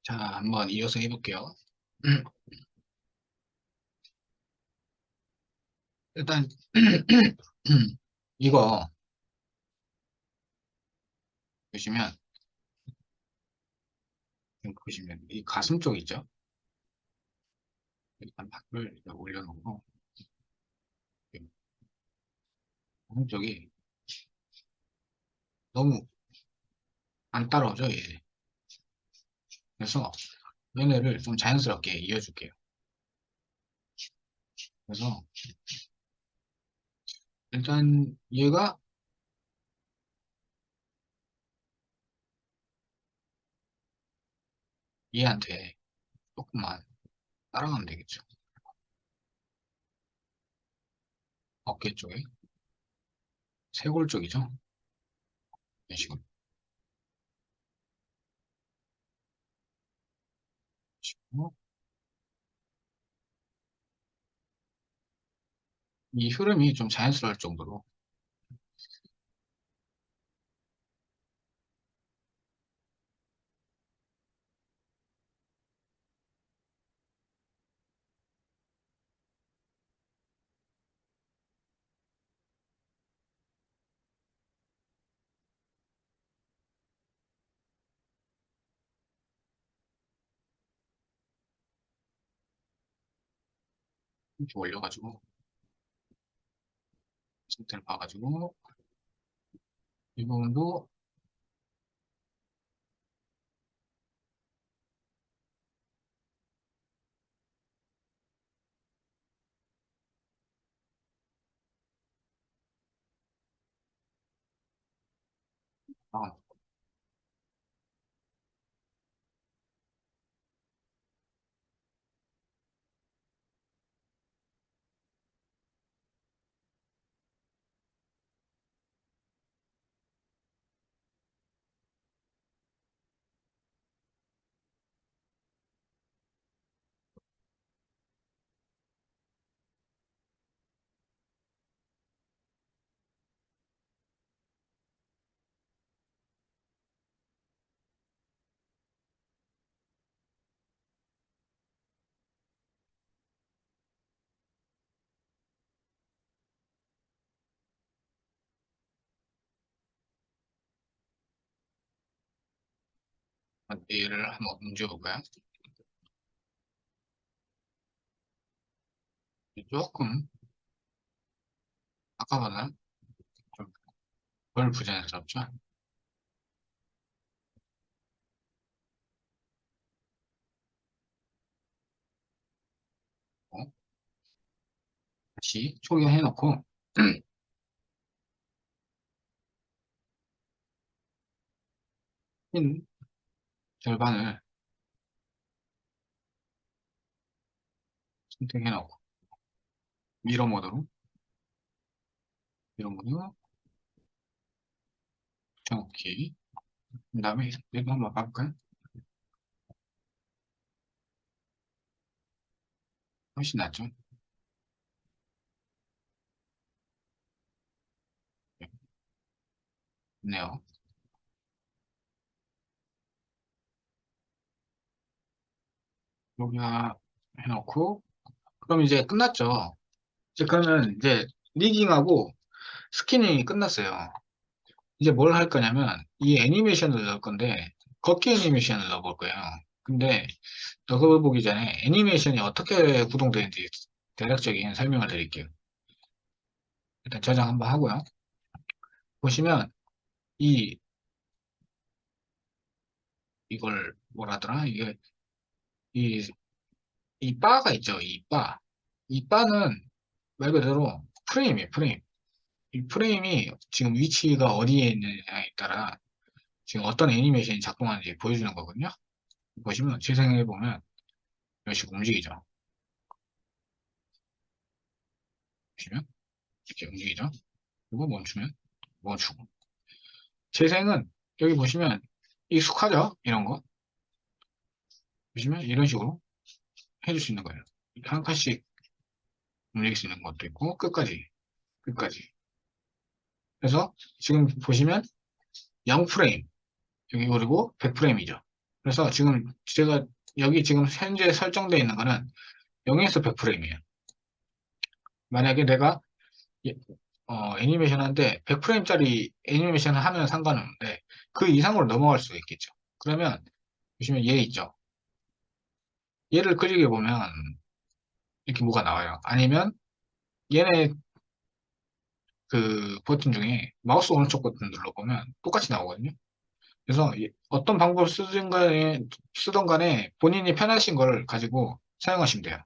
자, 한번 이어서 해볼게요. 일단, 이거 보시면, 이 가슴 쪽 있죠? 일단 밖을 이렇게 올려놓고, 가슴 쪽이 너무 안 따라오죠, 얘. 그래서 얘네를 좀 자연스럽게 이어줄게요. 그래서 일단 얘가 얘한테 조금만 따라가면 되겠죠. 어깨 쪽에, 쇄골 쪽이죠. 이런 식으로. 이 흐름이 좀 자연스러울 정도로 이렇게 올려가지고, 상태를 봐가지고, 이 부분도 아, 얘를 한번 옮겨볼까요? 조금 아까보다는 좀 덜 부자연스럽죠? 어? 다시 초기화해놓고 흰 절반을 선택해놓고 미러 모드로 붙여놓기. 그 다음에 얘도 한번 바꿀까요? 훨씬 낫죠? 네, 좋네요. 초기화해놓고 그럼 이제 끝났죠? 이제 그러면 이제 리깅하고 스키닝이 끝났어요. 이제 뭘 할 거냐면 이 애니메이션을 넣을 건데 걷기 애니메이션을 넣어볼 거예요. 근데 그거 보기 전에 애니메이션이 어떻게 구동되는지 대략적인 설명을 드릴게요. 일단 저장 한번 하고요. 보시면 이 이걸 뭐라더라? 이게 이, 이 바가 있죠. 이 바. 이 바는 말 그대로 프레임이에요. 프레임. 이 프레임이 지금 위치가 어디에 있느냐에 따라 지금 어떤 애니메이션이 작동하는지 보여주는 거거든요. 보시면 재생해 보면 이런 식으로 움직이죠. 보시면 이렇게 움직이죠. 그리고 멈추면 멈추고. 재생은 여기 보시면 익숙하죠? 이런 거. 보시면 이런 식으로 해줄 수 있는 거예요. 이렇게 한 칸씩 움직일 수 있는 것도 있고 끝까지 끝까지. 그래서 지금 보시면 0프레임 여기 그리고 100프레임이죠. 그래서 지금 제가 여기 지금 현재 설정되어 있는 거는 0에서 100프레임이에요. 만약에 내가 예- 애니메이션 하는데 100프레임짜리 애니메이션을 하면 상관없는데 그 이상으로 넘어갈 수 있겠죠. 그러면 보시면 얘 있죠. 얘를 클릭해 보면 이렇게 뭐가 나와요. 아니면 얘네 그 버튼 중에 마우스 오른쪽 버튼 눌러보면 똑같이 나오거든요. 그래서 어떤 방법을 쓰던 간에 본인이 편하신 걸 가지고 사용하시면 돼요.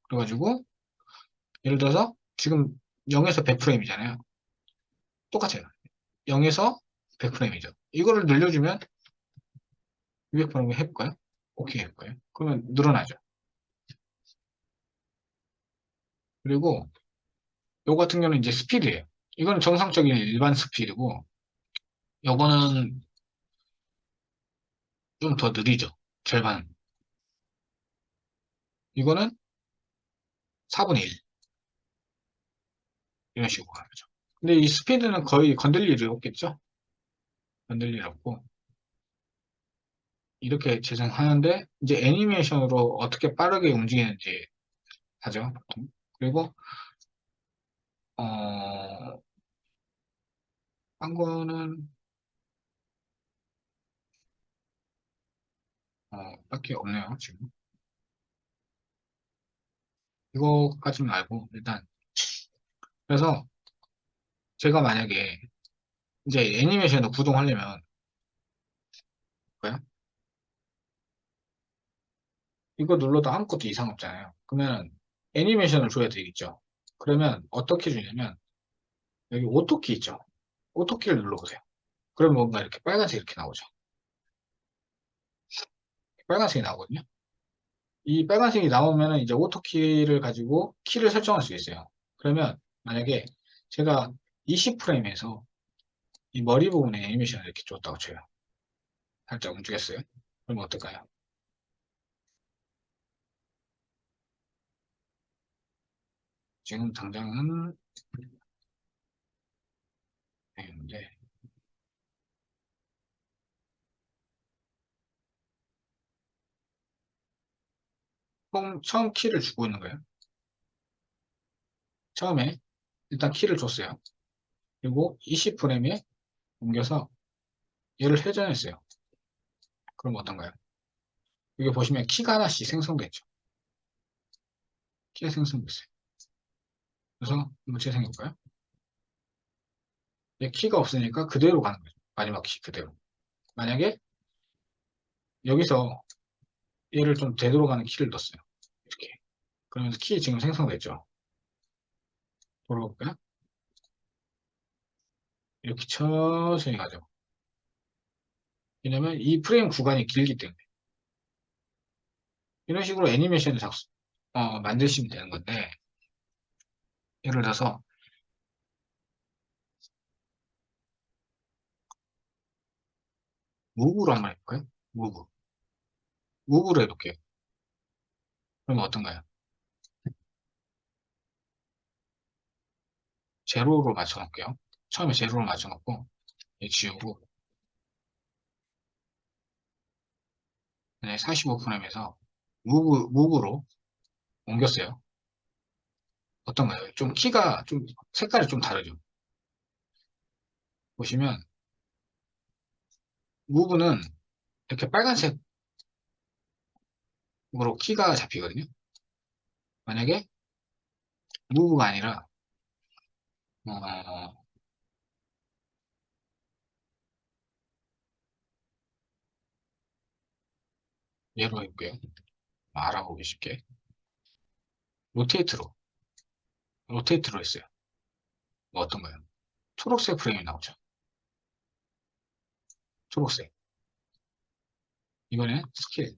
그래가지고 예를 들어서 지금 0에서 100프레임이잖아요. 똑같아요. 0에서 100프레임이죠. 이거를 늘려주면 200프레임 해볼까요? 오케이 해볼까요? 그러면 늘어나죠. 그리고 요 같은 경우는 이제 스피드예요. 이거는 정상적인 일반 스피드고 요거는 좀 더 느리죠. 절반. 이거는 4분의 1 이런 식으로 가는 거죠. 근데 이 스피드는 거의 건들 일이 없겠죠? 건들 일 없고 이렇게 재생하는데 이제 애니메이션으로 어떻게 빠르게 움직이는지 하죠. 보통. 그리고 한 거는 딱히 없네요. 지금 이거까지는 알고 일단 그래서 제가 만약에 이제 애니메이션을 구동하려면 뭐야? 이거 눌러도 아무것도 이상 없잖아요. 그러면 애니메이션을 줘야 되겠죠. 그러면 어떻게 주냐면 여기 오토키 있죠. 오토키를 눌러보세요. 그러면 뭔가 이렇게 빨간색 이렇게 나오죠. 빨간색이 나오거든요. 이 빨간색이 나오면 이제 오토키를 가지고 키를 설정할 수 있어요. 그러면 만약에 제가 20프레임에서 이 머리 부분에 애니메이션을 이렇게 줬다고 쳐요. 살짝 움직였어요. 그러면 어떨까요? 지금 당장은 되는데 처음 키를 주고 있는 거예요. 처음에 일단 키를 줬어요. 그리고 20프레임에 옮겨서 얘를 회전했어요. 그럼 어떤가요? 여기 보시면 키가 하나씩 생성됐죠. 키가 생성됐어요. 그래서 한번 재생해볼까요? 얘 키가 없으니까 그대로 가는 거죠. 마지막 키 그대로. 만약에 여기서 얘를 좀 되돌아가는 키를 넣었어요. 이렇게. 그러면서 키 지금 생성됐죠. 돌아가 볼까요? 이렇게 천천히 가죠. 왜냐면 이 프레임 구간이 길기 때문에. 이런 식으로 애니메이션을 만드시면 되는 건데, 예를 들어서, 무브로 한번 해볼까요? 무브. 무브로 해볼게요. 그러면 어떤가요? 제로로 맞춰놓을게요. 처음에 제로로 맞춰놓고, 얘 지우고, 45프레임에서 무브로 옮겼어요. 어떤가요? 좀 키가 좀 색깔이 좀 다르죠. 보시면 무브는 이렇게 빨간색으로 키가 잡히거든요. 만약에 무브가 아니라 어, 얘로 해볼게요. 알아보기 쉽게 로테이트로 로테이트로 했어요. 뭐 어떤가요? 초록색 프레임이 나오죠. 초록색. 이번에 스케일.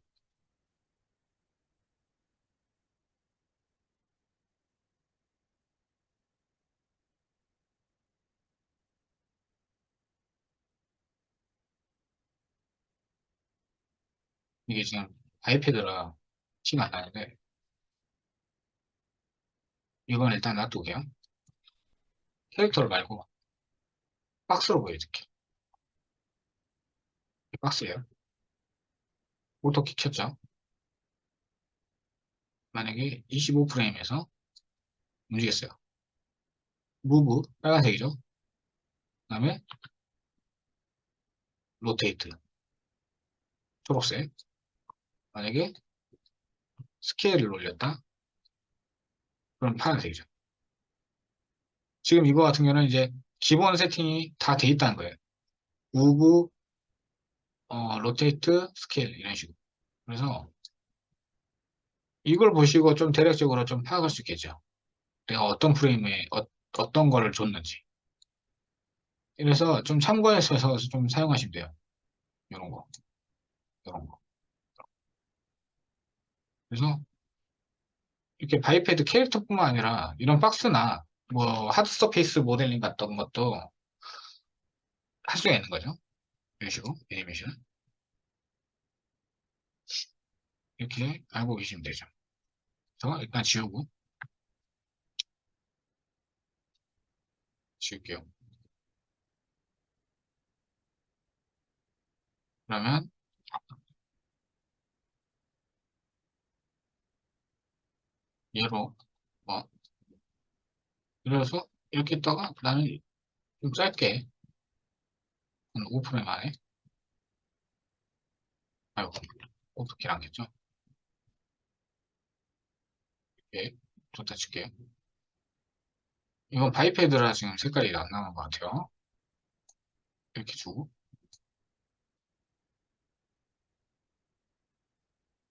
이게 지금 아이패드라 티가 안 나는데 이건 일단 놔두고요. 캐릭터를 말고 박스로 보여드릴게요. 박스예요. 오토키 켰죠. 만약에 25프레임에서 움직였어요. 무브 빨간색이죠. 그다음에 로테이트 초록색. 만약에 스케일을 올렸다. 그럼 파란색이죠. 지금 이거 같은 경우는 이제 기본 세팅이 다 돼 있다는 거예요. 무브, 로테이트, 스케일 이런 식으로. 그래서 이걸 보시고 좀 대략적으로 좀 파악할 수 있겠죠. 내가 어떤 프레임에 떤 거를 줬는지. 그래서 좀 참고해서 좀 사용하시면 돼요. 이런 거, 이런 거. 그래서 이렇게 바이패드 캐릭터뿐만 아니라 이런 박스나 뭐 하드 서페이스 모델링 같은 것도 할 수가 있는 거죠. 이런 식으로 애니메이션 이렇게 알고 계시면 되죠. 그래서 일단 지울게요. 그러면 얘로 뭐 그래서 이렇게 있다가 나는 좀 짧게 한 5프레임 안에 아이고 어떻게 안 겠죠? 이렇게 좋다 칠게요. 이건 바이패드라 지금 색깔이 안 나는 것 같아요. 이렇게 주고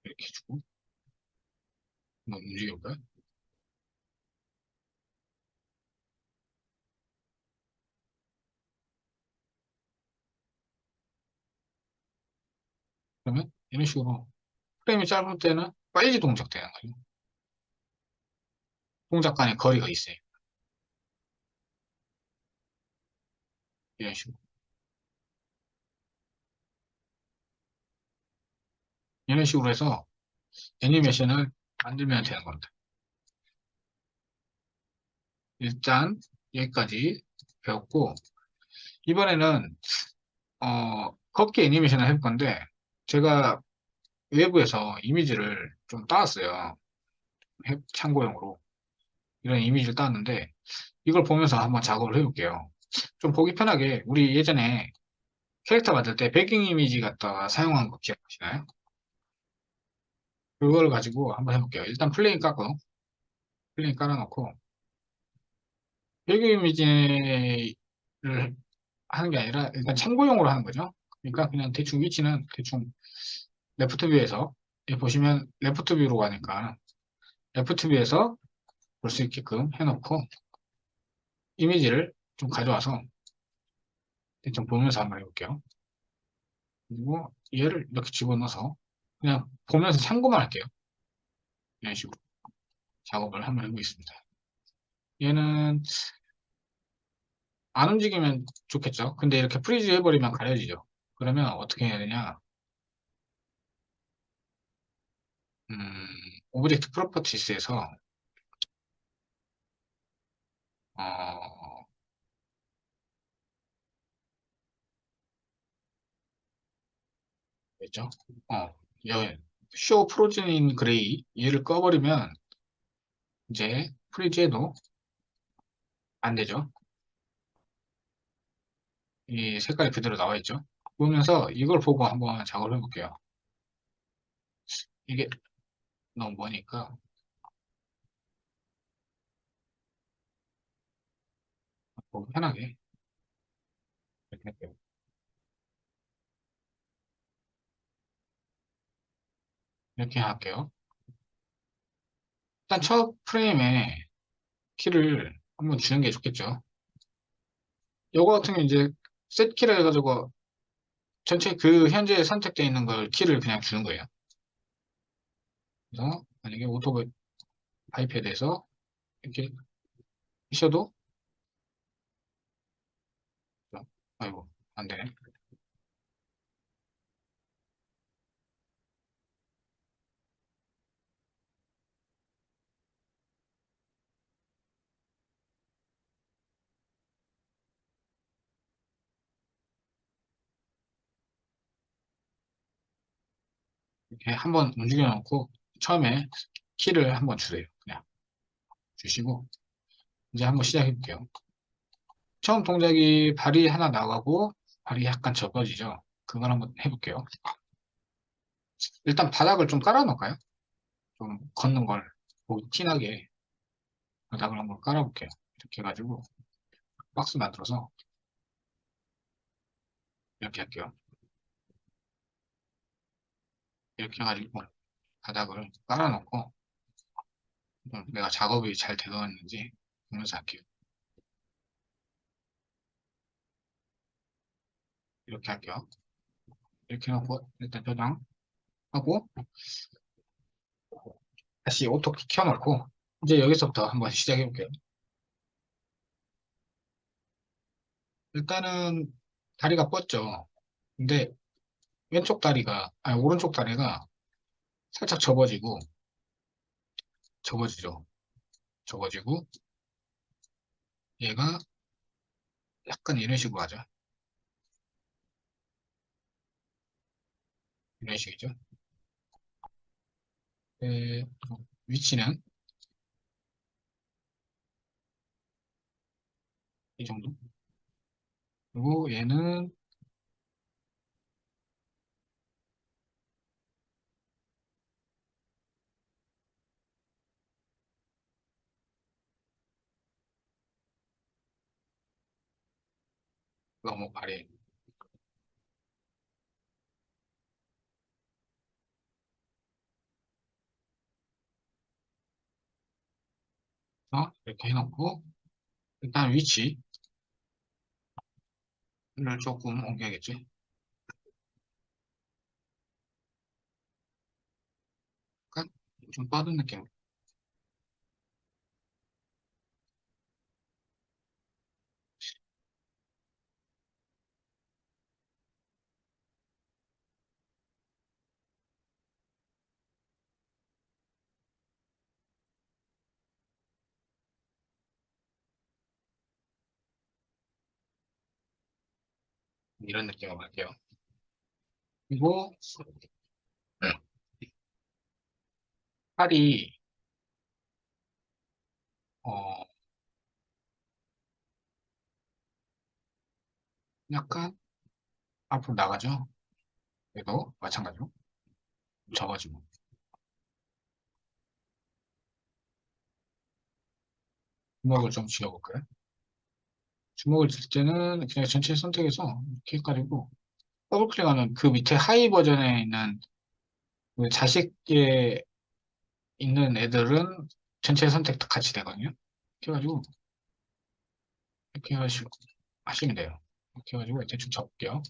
이렇게 주고 한번 움직여볼까요? 그러면 이런 식으로 프레임이 짧을 때는 빨리 동작되는 거예요. 동작 간의 거리가 있어요. 이런 식으로. 이런 식으로 해서 애니메이션을 만들면 되는 겁니다. 일단 여기까지 배웠고 이번에는 걷기 애니메이션을 해볼 건데 제가 외부에서 이미지를 좀 따왔어요. 참고용으로 이런 이미지를 따왔는데 이걸 보면서 한번 작업을 해볼게요. 좀 보기 편하게 우리 예전에 캐릭터 만들 때 배경 이미지 갖다가 사용한 거 기억하시나요? 그걸 가지고 한번 해볼게요. 일단 플레인 깔아놓고 배경 이미지를 하는 게 아니라 일단 참고용으로 하는 거죠. 그러니까 그냥 대충 위치는 대충 레프트 뷰에서 여기 보시면 레프트 뷰로 가니까 레프트 뷰에서 볼 수 있게끔 해놓고 이미지를 좀 가져와서 좀 보면서 한번 해볼게요. 그리고 얘를 이렇게 집어넣어서 그냥 보면서 참고만 할게요. 이런 식으로 작업을 한번 해보겠습니다. 얘는 안 움직이면 좋겠죠. 근데 이렇게 프리즈 해버리면 가려지죠. 그러면 어떻게 해야 되냐? 음, 오브젝트 프로퍼티스에서 어, 뭐죠? 어, 여기 쇼 프로즌인 그레이 얘를 꺼버리면 이제 프리즈해도 안 되죠. 이 색깔이 그대로 나와 있죠. 보면서 이걸 보고 한번 작업을 해볼게요. 이게 너무 머니까 보기 편하게 이렇게 할게요. 이렇게 할게요. 일단 첫 프레임에 키를 한번 주는 게 좋겠죠. 요거 같은 경우 이제 셋 키를 해가지고 전체 그 현재 선택되어 있는 걸 키를 그냥 주는 거예요. 그래서 만약에 오토 바이패드에서 이렇게 하셔도 아이고 안 되네. 이렇게 한번 움직여 놓고 처음에 키를 한번 주세요. 그냥 주시고 이제 한번 시작해 볼게요. 처음 동작이 발이 하나 나가고 발이 약간 접어지죠. 그걸 한번 해볼게요. 일단 바닥을 좀 깔아 놓을까요? 좀 걷는 걸 보기 티나게 바닥을 한번 깔아볼게요. 이렇게 해가지고 박스 만들어서 이렇게 할게요. 이렇게 해가지고 바닥을 깔아놓고 내가 작업이 잘 되었는지 보면서 할게요. 이렇게 할게요. 이렇게 해놓고 일단 저장하고 다시 오토키 켜놓고 이제 여기서부터 한번 시작해볼게요. 일단은 다리가 뻗죠. 근데 왼쪽 다리가 아니 오른쪽 다리가 살짝 접어지죠. 접어지고 얘가 약간 이런 식으로 하죠. 이런 식이죠. 네, 위치는 이 정도. 그리고 얘는 너무 발이 이렇게 해놓고 일단 위치를 조금 옮겨야겠지. 약간 좀 뻗은 느낌. 이런 느낌으로 할게요. 그리고 팔이 어, 약간 앞으로 나가죠. 얘도 마찬가지로 접어지고 주먹을 좀 쥐어볼까요? 주먹을 들 때는 그냥 전체 선택해서 이렇게 해가지고 더블클릭하면 그 밑에 하이 버전에 있는 그 자식에 있는 애들은 전체 선택 도 같이 되거든요. 이렇게 해가지고 이렇게 하시면 돼요. 이렇게 해가지고 대충 접게요.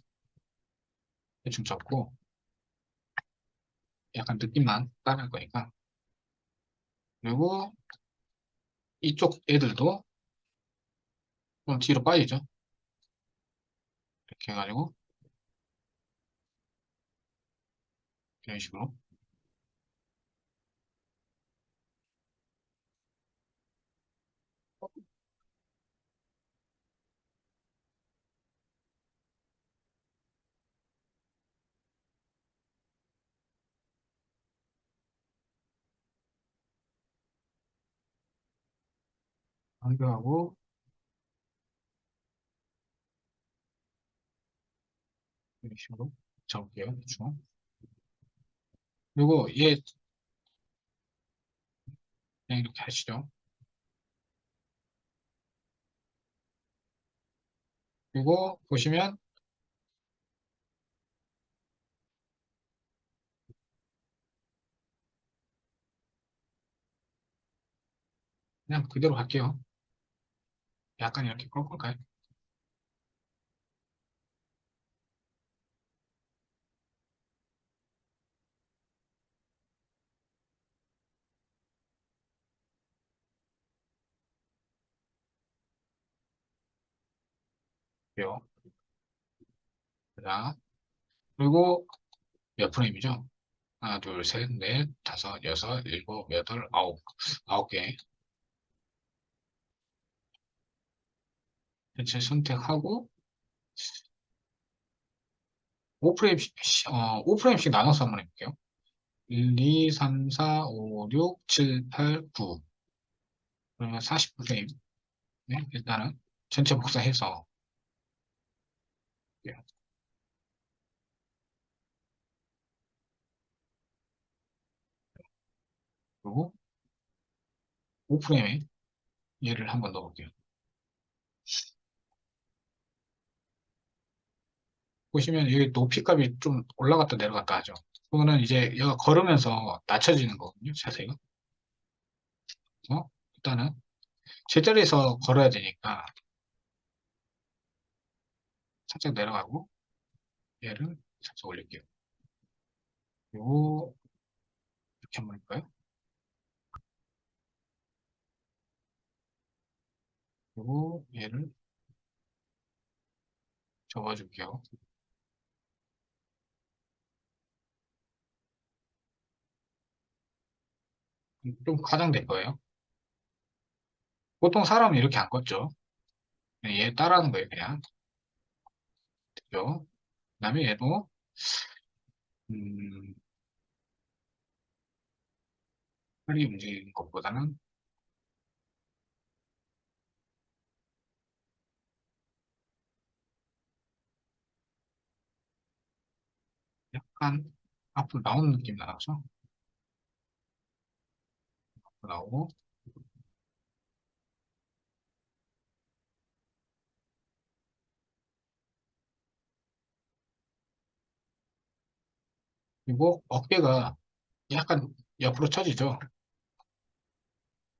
대충 접고 약간 느낌만 따를 거니까. 그리고 이쪽 애들도 좀 뒤로 빠지죠. 이렇게 해가지고 이런 식으로 완료하고 이런 식으로 접을게요. 대충. 그리고 얘 그냥 이렇게 하시죠. 그리고 보시면 그냥 그대로 갈게요. 약간 이렇게 꺾을까요? 요. 자, 그리고 몇 프레임이죠? 하나, 둘, 셋, 넷, 다섯, 여섯, 일곱, 여덟, 아홉. 아홉 개. 전체 선택하고 5프레임씩 나눠서 한번 해볼게요. 1, 2, 3, 4, 5, 6, 7, 8, 9. 그러면 49프레임. 네, 일단은 전체 복사해서 그리고 5프레임에 얘를 한번 넣어볼게요. 보시면 여기 높이 값이 좀 올라갔다 내려갔다 하죠. 그거는 이제 얘가 걸으면서 낮춰지는 거거든요. 자세가. 그래서 일단은 제자리에서 걸어야 되니까 살짝 내려가고 얘를 살짝 올릴게요. 그리고 이렇게 한번 할까요? 그리고 얘를 접어줄게요. 좀 과장될 거예요. 보통 사람은 이렇게 안 걷죠. 얘 따라하는 거예요, 그냥. 그죠? 그다음에 얘도 음, 팔이 움직이는 것보다는 약간 앞으로 나오는 느낌 나서 앞으로 나오고 그리고 어깨가 약간 옆으로 처지죠.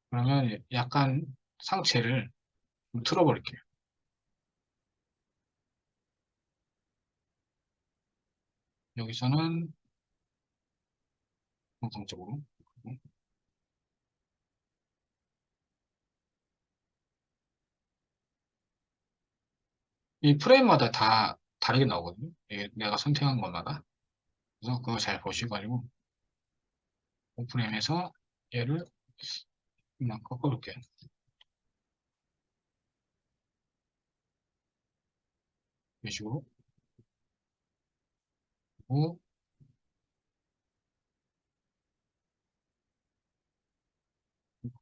그러면 약간 상체를 좀 틀어버릴게요. 여기서는 정상적으로. 이 프레임마다 다 다르게 나오거든요. 이게 내가 선택한 것마다. 그래서 그거 잘 보시고 오프레임에서 얘를 그냥 꺾어볼게요. 이런 식으로. 그리고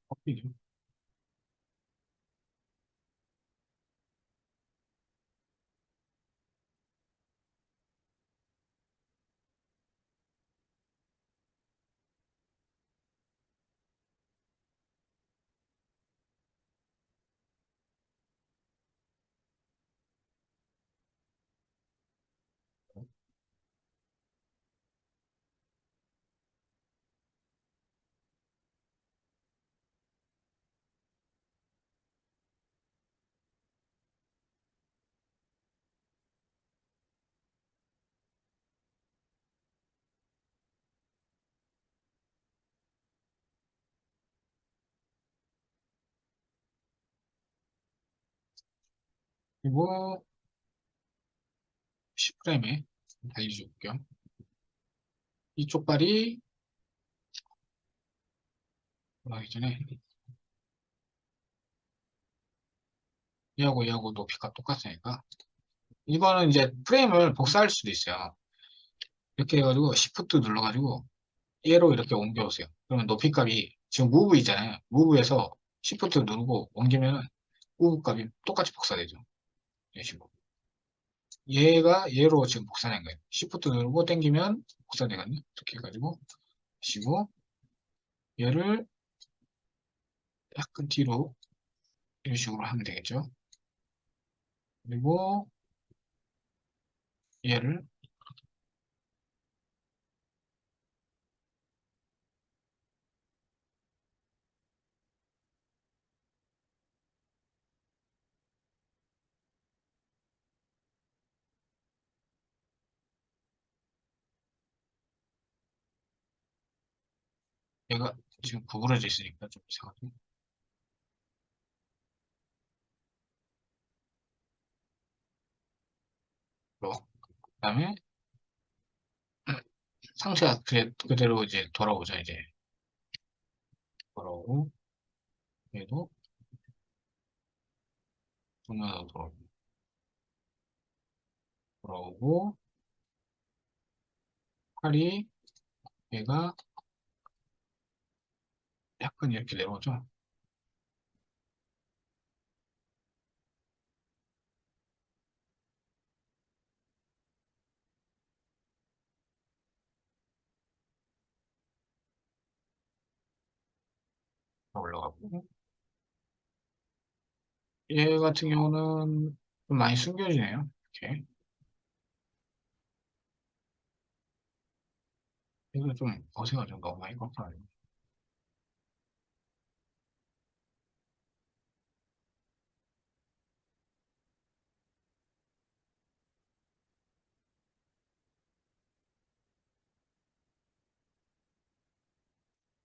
꺾이죠. 그리고 10프레임에 달려줄게요. 이쪽 발이 돌아가기 전에 얘하고 높이가 똑같으니까 이거는 이제 프레임을 복사할 수도 있어요. 이렇게 해가지고 Shift 눌러가지고 얘로 이렇게 옮겨오세요. 그러면 높이 값이 지금 무브 있잖아요. 무브에서 Shift 누르고 옮기면은 무브 값이 똑같이 복사되죠. 이런 식으로. 얘가 얘로 지금 복사된 거예요. Shift 누르고 당기면 복사되거든요. 이렇게 해가지고 하시고 얘를 약간 뒤로 이런 식으로 하면 되겠죠. 그리고 얘를 얘가 지금 구부러져 있으니까 좀 이상하죠. 그다음에 상체가 그대로 이제 돌아오죠. 이제 돌아오고 얘도 정면으로 돌아오고 팔이 얘가 약간 이렇게 내려오죠. 올라가고. 얘 같은 경우는 좀 많이 숨겨지네요. 이렇게. 이거 좀 어색하죠. 너무 많이 꺾어요.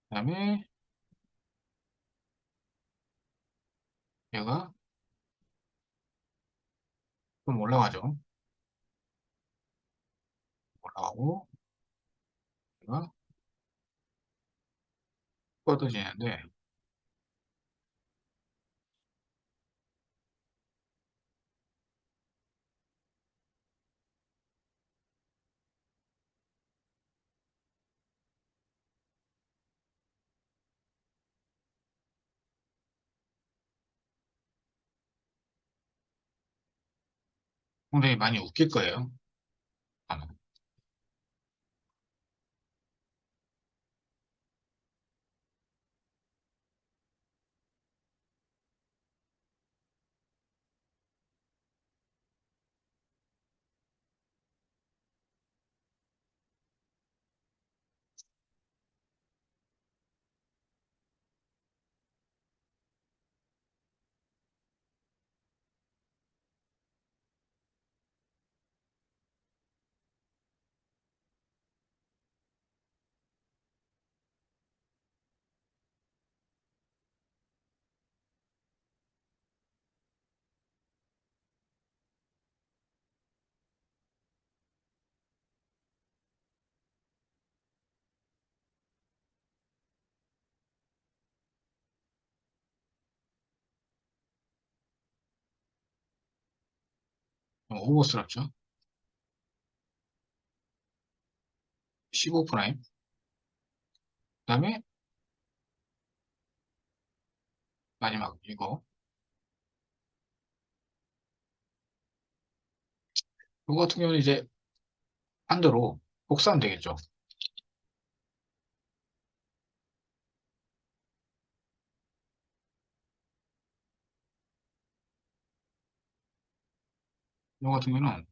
그다음에 얘가 좀 올라가죠. 올라가고 얘가 뻗어지는데 굉장히 많이 웃길 거예요. 아마. 좀 오버스럽죠. 15 프라임. 그다음에 마지막 이거 같은 경우는 이제 반대로 복사하면 되겠죠. 이거 같은 경우는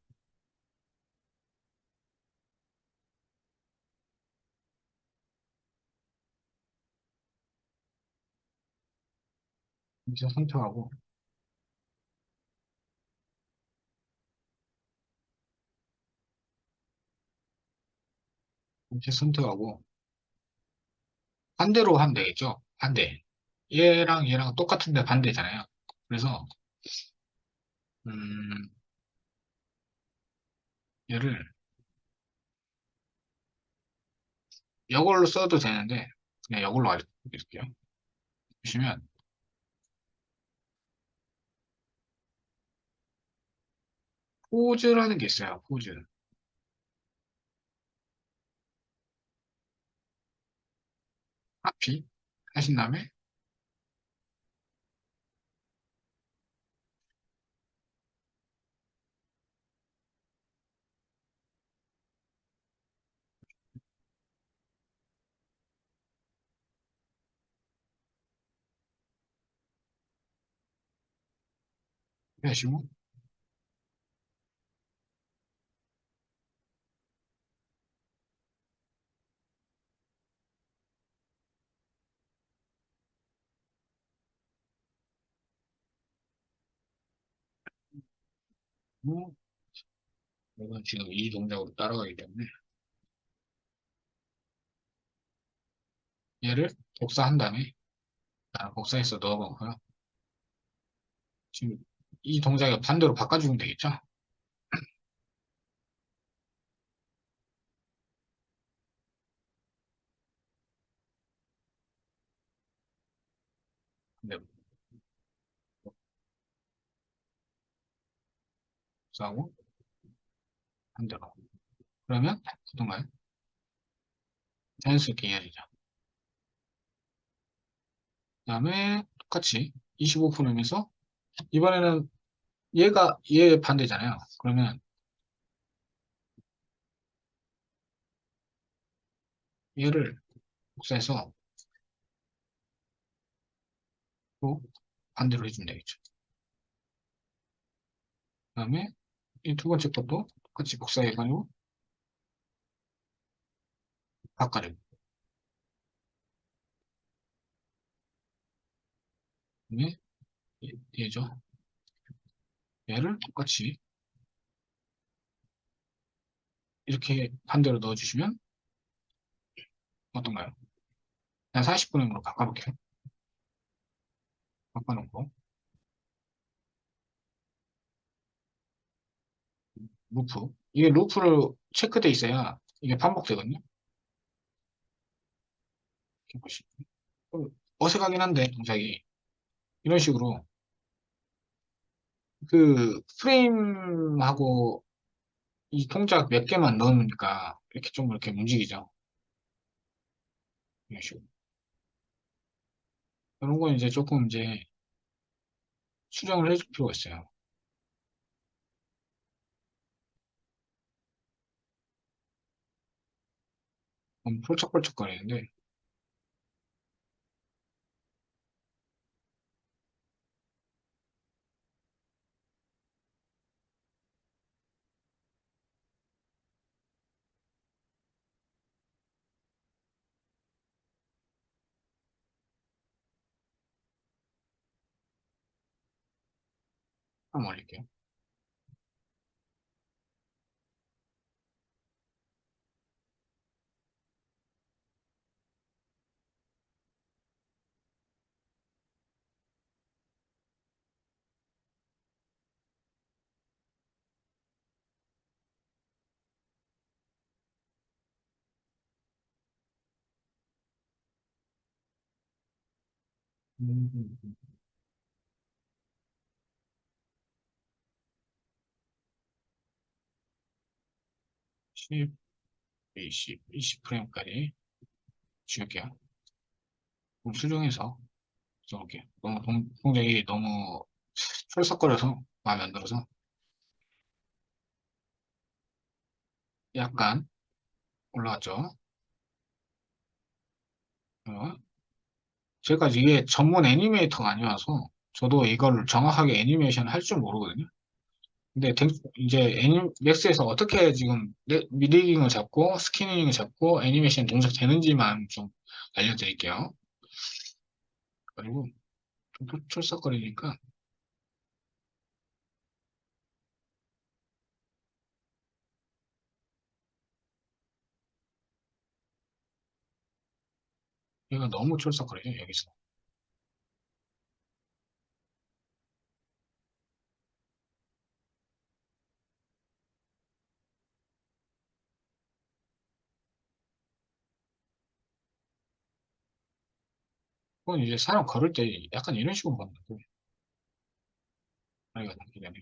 이제 선택하고 이제 선택하고 반대로 하면 되겠죠. 반대. 얘랑 얘랑 똑같은데 반대잖아요. 그래서 음, 얘를 이걸로 써도 되는데 그냥 이걸로 알려드릴게요. 보시면 포즈라는 게 있어요. 포즈. 카피 하신 다음에 하시고 이건 지금 이 동작으로 따라가기 때문에 얘를 복사한 다음에 복사해서 넣어보고요. 지금 이 동작을 반대로 바꿔주면 되겠죠? 네, 복사하고 반대로. 그러면 어떤가요? 자연스럽게 이어지죠. 그 다음에 똑같이 25%면서 이번에는 얘 반대잖아요. 그러면 얘를 복사해서 또 반대로 해주면 되겠죠. 그 다음에 이 두 번째 것도 똑같이 복사해가지고 바꿔요. 그다음에 얘죠. 얘를 똑같이 이렇게 반대로 넣어주시면 어떤가요? 한 40분음으로 바꿔볼게요. 바꿔놓고 루프. 이게 루프를 체크돼 있어야 이게 반복되거든요. 이렇게 보시면 좀 어색하긴 한데 동작이 이런 식으로 그 프레임하고 이 동작 몇 개만 넣으니까 이렇게 좀 이렇게 움직이죠. 이런 식으로. 이런 건 이제 조금 이제 수정을 해줄 필요가 있어요. 너무 폴짝폴짝거리는데 한번 올릴게요. 음, 10, 20프레임까지 줄게요. 좀 수정해서 써볼게요. 너무 동작이 너무 철썩거려서 마음에 안 들어서 약간 올라왔죠. 어, 제가 이게 전문 애니메이터가 아니어서 저도 이걸 정확하게 애니메이션 할 줄 모르거든요. 근데 이제 맥스에서 어떻게 지금 미리깅을 잡고 스캐닝을 잡고 애니메이션 동작 되는지만 좀 알려드릴게요. 그리고 좀 철썩거리니까 얘가 너무 철썩거려요, 여기서. 그건 이제 사람 걸을 때 약간 이런 식으로 걷는 거예요. 아이가 닿기 전에.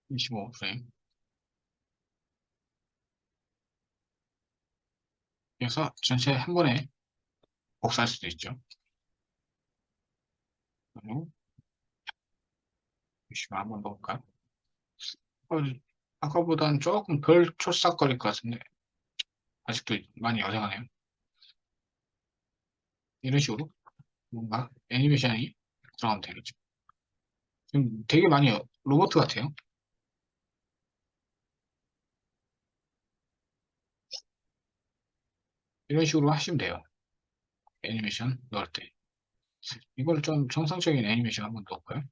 25프레임. 그래서 전체 한 번에 복사할 수도 있죠. 그러면 잠시만 한번 넣을까요? 어, 아까보다는 조금 덜 촐싹거릴 것 같은데 아직도 많이 여생하네요. 이런 식으로 뭔가 애니메이션이 들어가면 되겠죠. 지금 되게 많이 로봇 같아요. 이런 식으로 하시면 돼요. 애니메이션 넣을 때. 이걸 좀 정상적인 애니메이션 한번 넣을까요?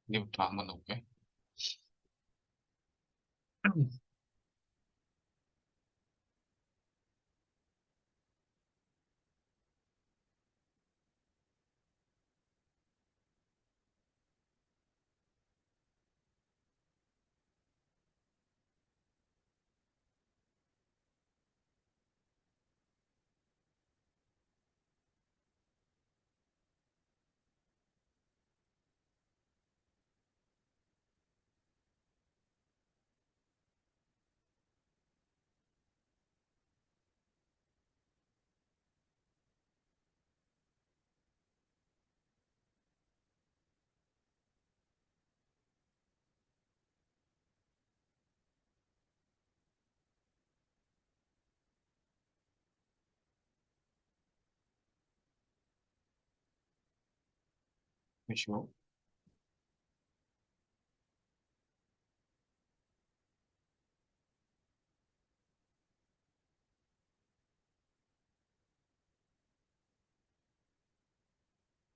이제부터 한번 넣을게요. 이런 식으로.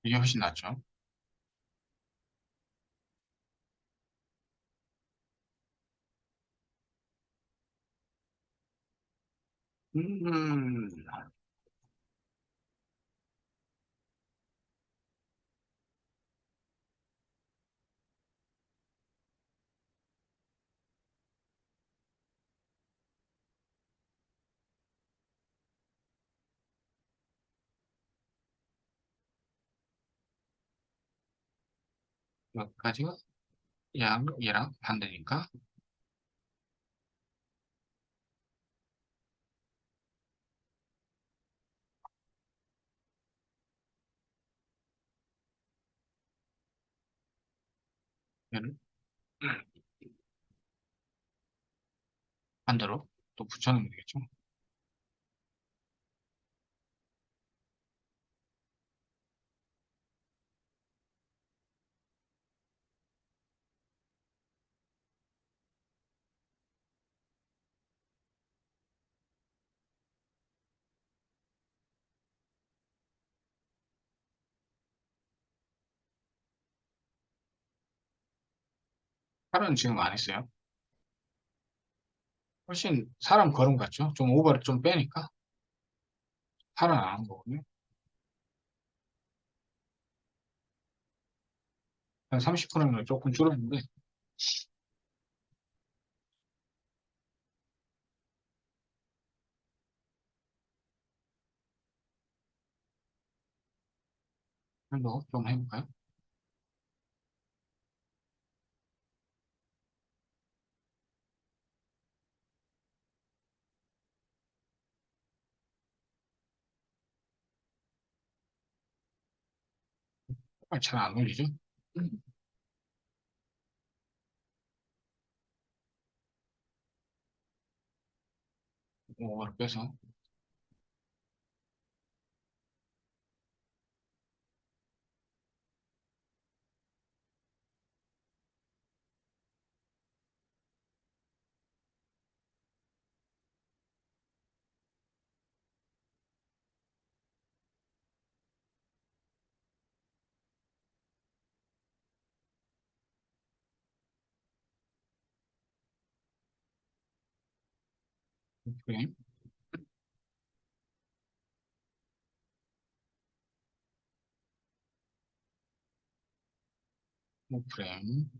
이게 훨씬 낫죠. 음, 여기까지가 얘랑 반대니까 얘를 반대로 또 붙여놓으면 되겠죠. 팔은 지금 안 했어요. 훨씬 사람 걸음 같죠? 좀 오버를 좀 빼니까 팔은 안 한 거거든요. 한 30%는 조금 줄었는데 그래도 좀 해볼까요? 잘 안 올리죠? 오버를 빼서 프레임, 프레임,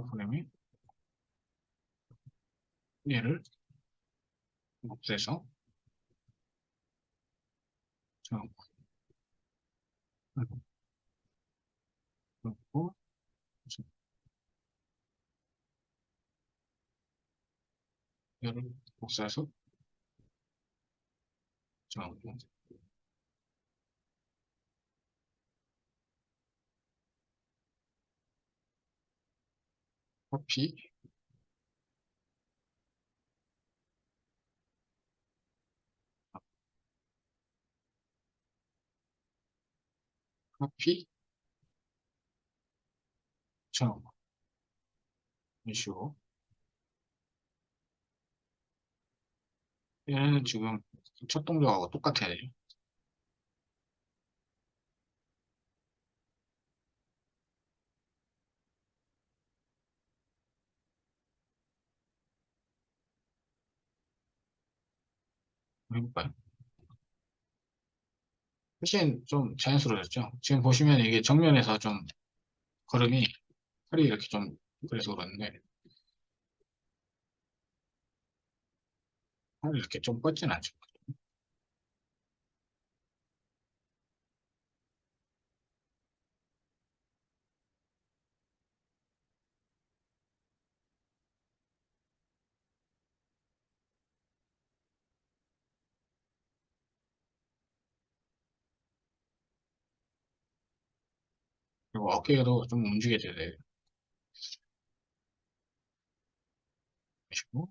프레임이 얘를 없애서 저 그리고 얘를 복사해서 저 커피, 커피, 저 이런 식으로 얘는 지금 첫 동작하고 똑같아야 돼요. 한번 해볼까요? 훨씬 좀 자연스러워졌죠? 지금 보시면 이게 정면에서 좀 걸음이 팔이 이렇게 좀 그래서 그러는데 팔이 이렇게 좀 뻗진 않죠. 그리고 어깨도 좀 움직여줘야 돼요. 그리고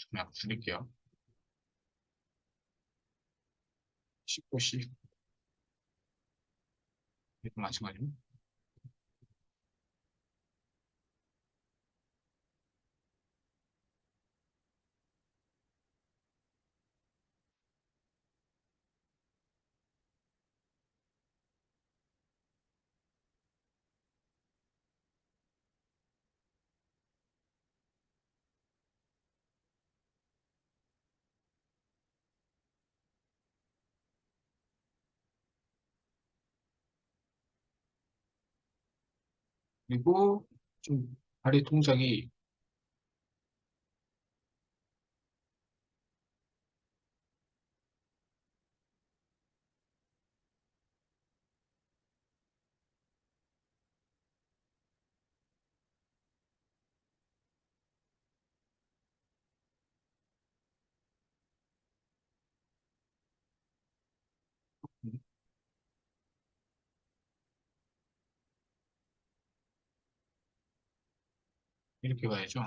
그냥 줄일게요. 10호씩 마찬가지로 그리고 좀 다리 동작이 이렇게 가야죠.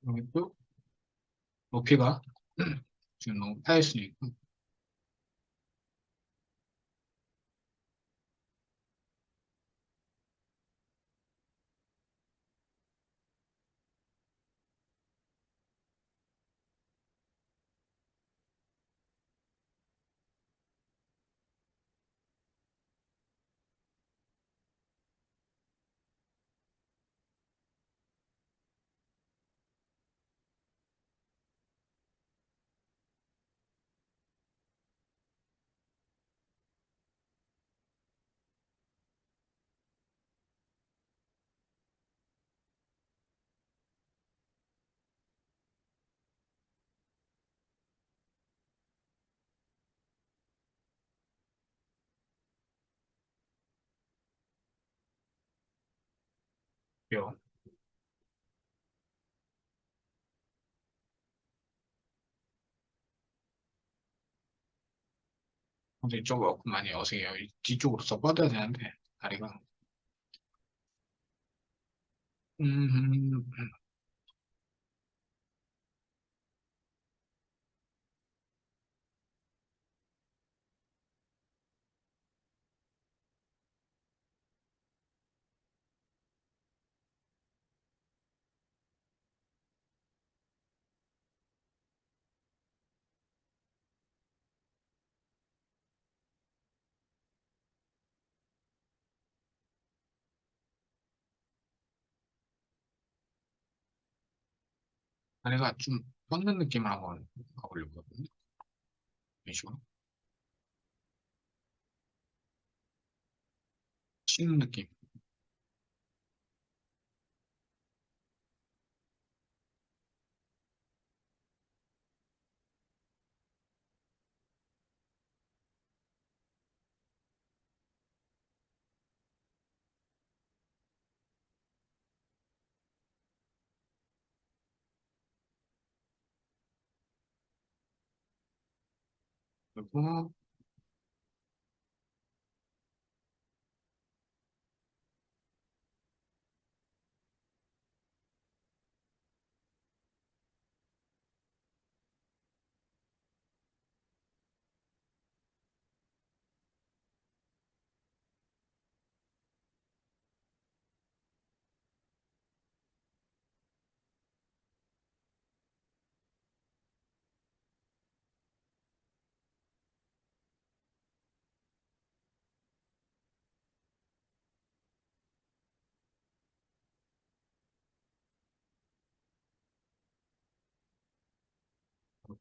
여기 또 높이가 지금 너무 파였으니까. 요. 근데 이쪽 많이 어색해요. 뒤쪽으로 더 뻗어야 되는데, 다리가. 음, 다리가 좀 뻗는 느낌을 한번 가보려고 하거든요. 이런 식으로. 치는 느낌. 그리고,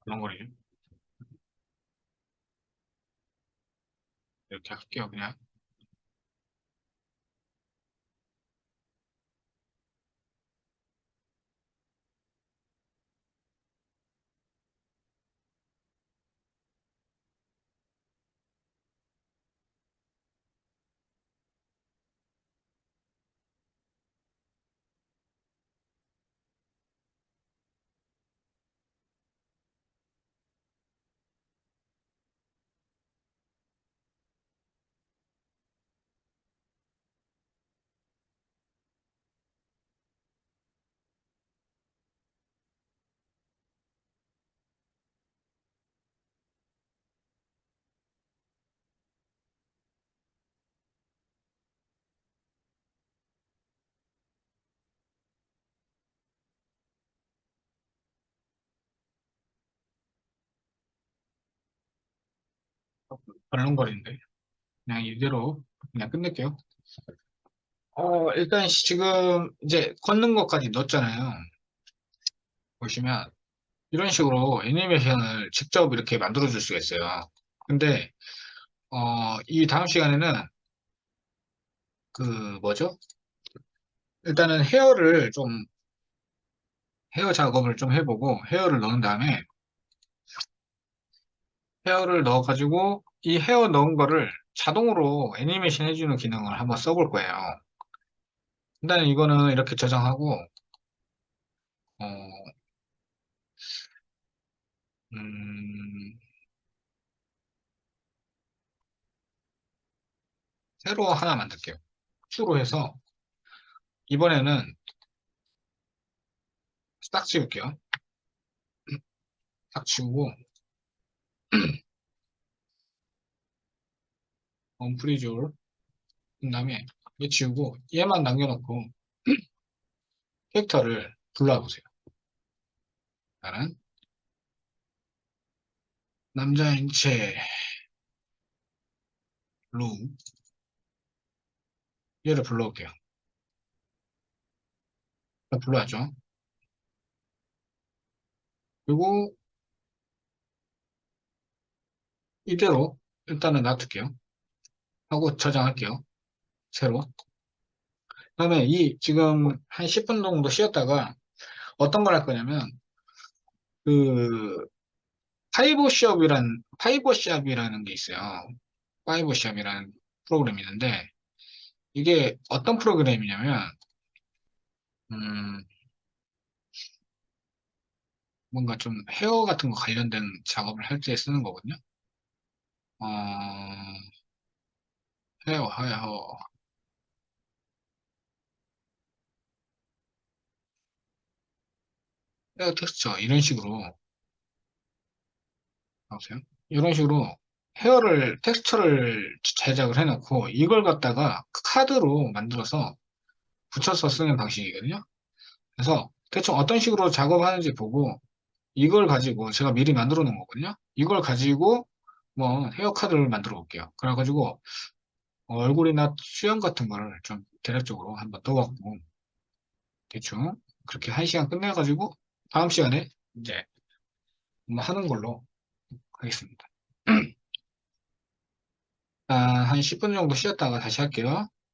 그런 거를 이렇게 할게요, 그냥. 벌렁거리는데. 그냥 이대로 그냥 끝낼게요. 일단 지금 이제 걷는 것까지 넣었잖아요. 보시면 이런 식으로 애니메이션을 직접 이렇게 만들어 줄 수가 있어요. 근데 이 다음 시간에는 그 뭐죠? 일단은 헤어 작업을 좀 해보고 헤어를 넣은 다음에 헤어를 넣어가지고 이 헤어 넣은 거를 자동으로 애니메이션 해주는 기능을 한번 써볼 거예요. 일단 이거는 이렇게 저장하고 어, 음, 새로 하나 만들게요. 추로 해서 이번에는 딱 지울게요. 딱 지우고, 언프리즈올. 그 다음에 얘 지우고, 얘만 남겨놓고, 캐릭터를 불러보세요. 나는 남자인체 루 얘를 불러올게요. 불러야죠. 그리고 이대로 일단은 놔둘게요. 하고 저장할게요. 새로. 그다음에 이 지금 한 10분 정도 쉬었다가 어떤 걸 할 거냐면 그 파이버샵이라는 게 있어요. 파이버샵이라는 프로그램이 있는데 이게 어떤 프로그램이냐면 음, 뭔가 좀 헤어 같은 거 관련된 작업을 할 때 쓰는 거거든요. 어, 헤어 텍스처 이런 식으로 보세요. 이런 식으로 헤어를 텍스처를 제작을 해놓고 이걸 갖다가 카드로 만들어서 붙여서 쓰는 방식이거든요. 그래서 대충 어떤 식으로 작업하는지 보고 이걸 가지고 제가 미리 만들어 놓은 거거든요. 이걸 가지고 뭐 헤어 카드를 만들어 볼게요. 그래가지고 얼굴이나 수염 같은 거를 좀 대략적으로 한번 떠갖고 대충 그렇게 한 시간 끝내가지고 다음 시간에 이제 뭐 하는 걸로 하겠습니다. 한 10분 정도 쉬었다가 다시 할게요.